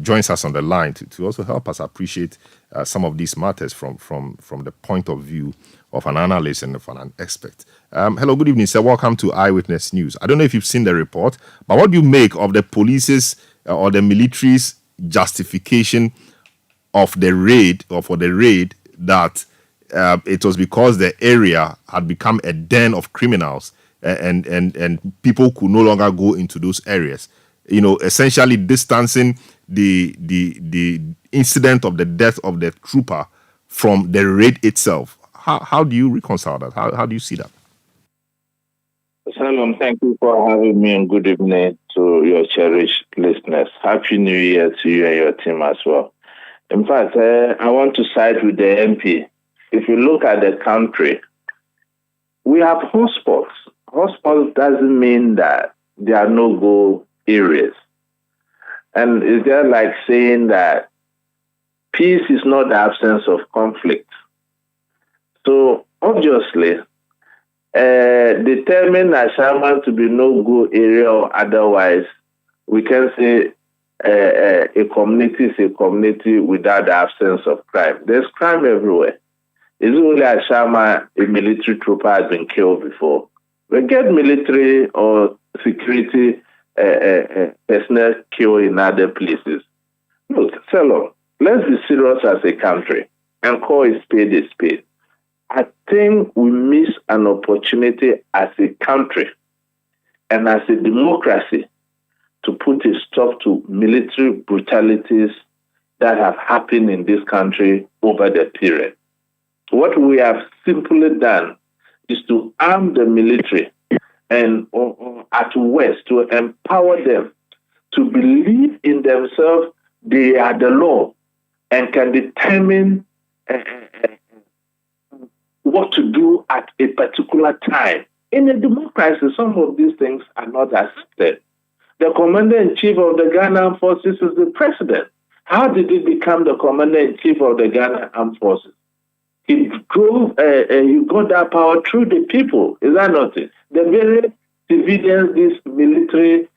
joins us on the line to also help us appreciate some of these matters from the point of view of an analyst and of an expert. Hello, good evening, sir. Welcome to Eyewitness News. I don't know if you've seen the report, but what do you make of the police's or the military's justification of the raid, or for the raid, that it was because the area had become a den of criminals and people could no longer go into those areas? Essentially distancing the incident of the death of the trooper from the raid itself. How do you reconcile that? How do you see that? Salom, thank you for having me, and good evening to your cherished listeners. Happy New Year to you and your team as well. In fact, I want to side with the MP. If you look at the country, we have hotspots. Hotspots doesn't mean that there are no-go areas. And it's just like saying that peace is not the absence of conflict. So obviously, determine Ashaiman to be no-go area or otherwise, we can say a community is a community without the absence of crime. There's crime everywhere. It's only Ashaiman a military trooper has been killed before. We get military or security personnel killed in other places. Look, Salom, let's be serious as a country and call a spade a spade. I think we miss an opportunity as a country and as a democracy to put a stop to military brutalities that have happened in this country over the period. What we have simply done is to arm the military and at West to empower them to believe in themselves they are the law and can determine what to do at a particular time. In a democracy, some of these things are not accepted. The commander-in-chief of the Ghana Armed Forces is the president. How did he become the commander-in-chief of the Ghana Armed Forces? He got that power through the people. Is that not it? The very civilians these military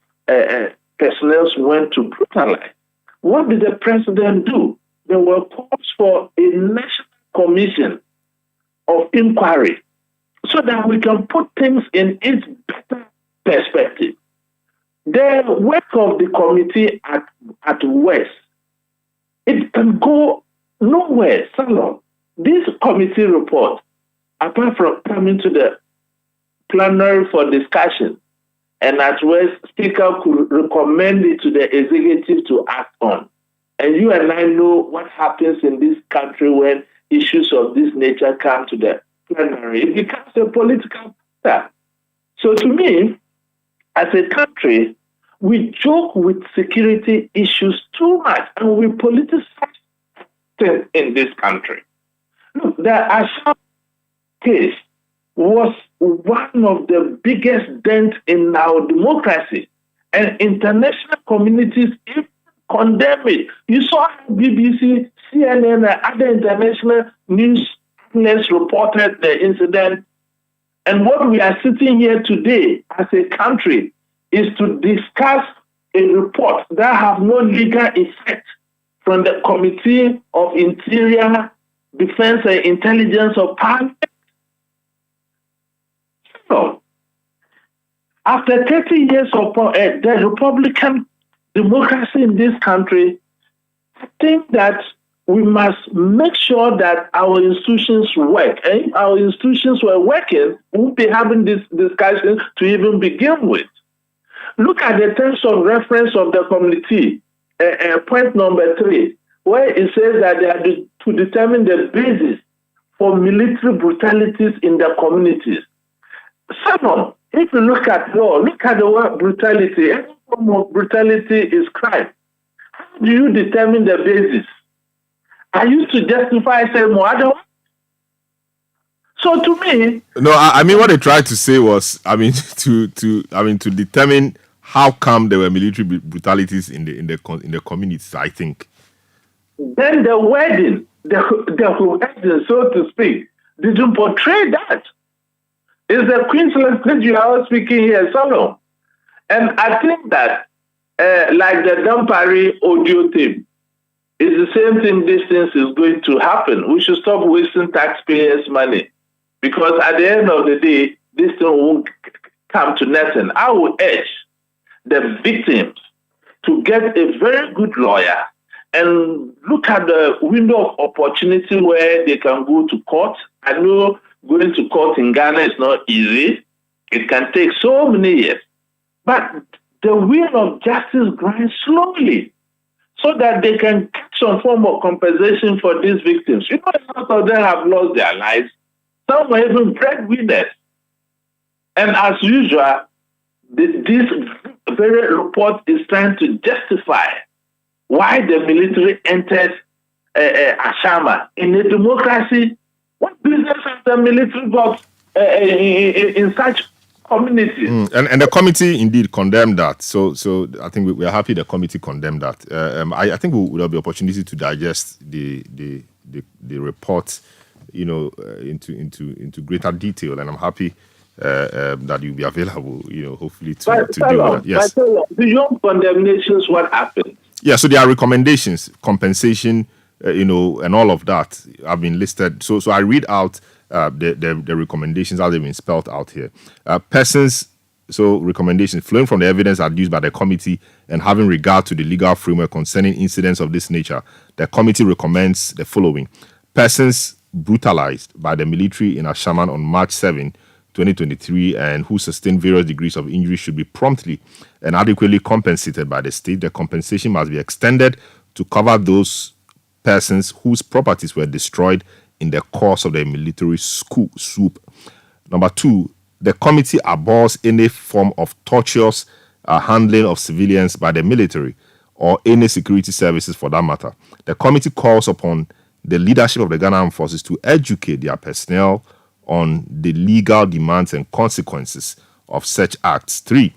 personnel went to brutalize. What did the president do? There were calls for a national commission of inquiry so that we can put things in its better perspective. The work of the committee at West, it can go nowhere, Salom. This committee report, apart from coming to the plenary for discussion, and at West, Speaker could recommend it to the executive to act on. And you and I know what happens in this country when issues of this nature come to the plenary. It becomes a political matter. So to me, as a country, we joke with security issues too much, and we politicize things in this country. Look, the Ashaiman case was one of the biggest dents in our democracy, and international communities even condemn it. You saw BBC, CNN, and other international news outlets reported the incident. And what we are sitting here today as a country is to discuss a report that have no legal effect from the Committee of Interior, Defense and Intelligence of Parliament. So, after 30 years of the Republican democracy in this country, I think that we must make sure that our institutions work. And if our institutions were working, we won't be having this discussion to even begin with. Look at the terms of reference of the committee, point number 3, where it says that they are to determine the basis for military brutalities in the communities. Second, if you look at law, look at the word brutality. Any form of brutality is crime. How do you determine the basis? Are you to justify saying more otherwise? So to me, no, I mean what they tried to say was, to determine how come there were military brutalities in the communities. I think. Then the wording, the so to speak, didn't portray that. It's the Queensland language you are speaking here, Salom. And I think that like the Dampari audio tape. It's the same thing. This thing is going to happen. We should stop wasting taxpayers' money, because at the end of the day, this thing won't come to nothing. I would urge the victims to get a very good lawyer and look at the window of opportunity where they can go to court. I know going to court in Ghana is not easy. It can take so many years. But the wheel of justice grinds slowly, so that they can get some form of compensation for these victims. You know, a lot of them have lost their lives. Some are even breadwinners. And as usual, this very report is trying to justify why the military entered Ashaiman. In a democracy, what business has the military got in such communities? And the committee indeed condemned that. So I think we are happy the committee condemned that. I think there'll be opportunity to digest the report, into greater detail, and I'm happy that you'll be available, hopefully to deal with that. Yes. Beyond condemnations, what happened? Yeah, so there are recommendations, compensation, and all of that have been listed. So I read out the recommendations as they've been spelled out here. Recommendations flowing from the evidence adduced by the committee and having regard to the legal framework concerning incidents of this nature, the committee recommends the following. Persons brutalized by the military in Ashaiman on March 7, 2023, and who sustained various degrees of injury should be promptly and adequately compensated by the state. The compensation must be extended to cover those persons whose properties were destroyed in the course of the military swoop. Number 2, the committee abhors any form of tortuous handling of civilians by the military or any security services for that matter. The committee calls upon the leadership of the Ghana Armed Forces to educate their personnel on the legal demands and consequences of such acts. 3,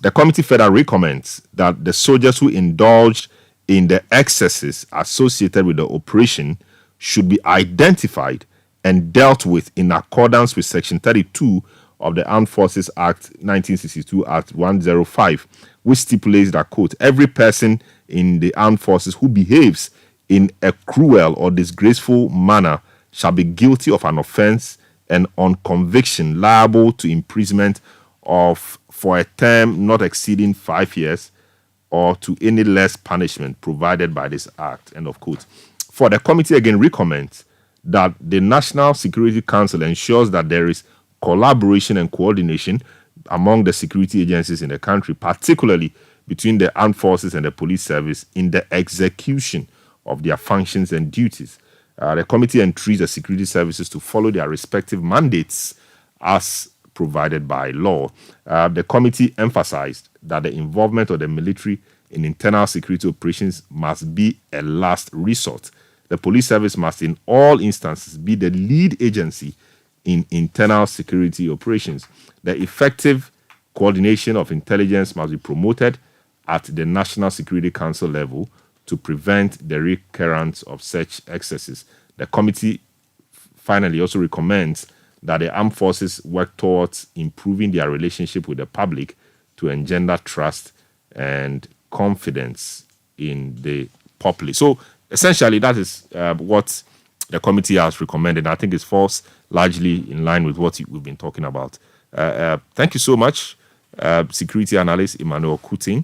the committee further recommends that the soldiers who indulged in the excesses associated with the operation should be identified and dealt with in accordance with Section 32 of the Armed Forces Act 1962, Act 105, which stipulates that, quote, every person in the armed forces who behaves in a cruel or disgraceful manner shall be guilty of an offense and on conviction liable to imprisonment for a term not exceeding 5 years or to any less punishment provided by this act, end of quote. For the committee again recommends that the National Security Council ensures that there is collaboration and coordination among the security agencies in the country, particularly between the armed forces and the police service in the execution of their functions and duties. The committee entreats the security services to follow their respective mandates as provided by law. The committee emphasized that the involvement of the military in internal security operations must be a last resort. The police service must in all instances be the lead agency in internal security operations. The effective coordination of intelligence must be promoted at the National Security Council level to prevent the recurrence of such excesses. The committee finally also recommends that the armed forces work towards improving their relationship with the public to engender trust and confidence in the populace. So essentially, that is what the committee has recommended. I think it falls largely in line with what we've been talking about. Thank you so much, security analyst Emmanuel Cttee.